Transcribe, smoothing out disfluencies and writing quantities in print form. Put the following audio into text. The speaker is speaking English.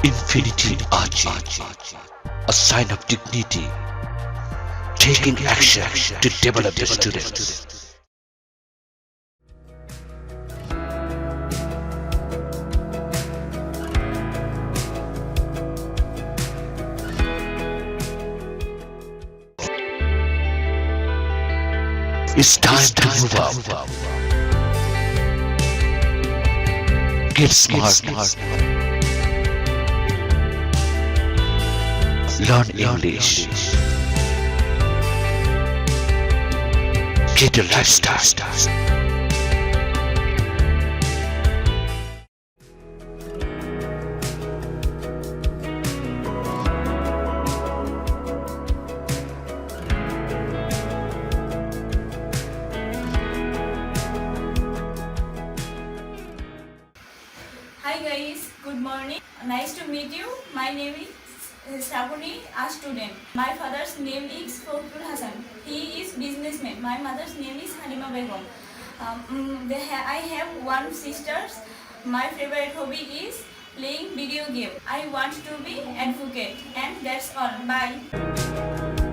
Infinity Ahzee, a sign of dignity, taking action to develop the students. It's time to move up. Get smart. Learn English. Get a lifestyle. Hi guys, good morning. Nice to meet you. My name is English-Srabony, a student. My father's name is Hassan. He is businessman. My mother's name is Halima Begum. I have one sister. My favorite hobby is playing video game. I want to be advocate, and that's all. Bye.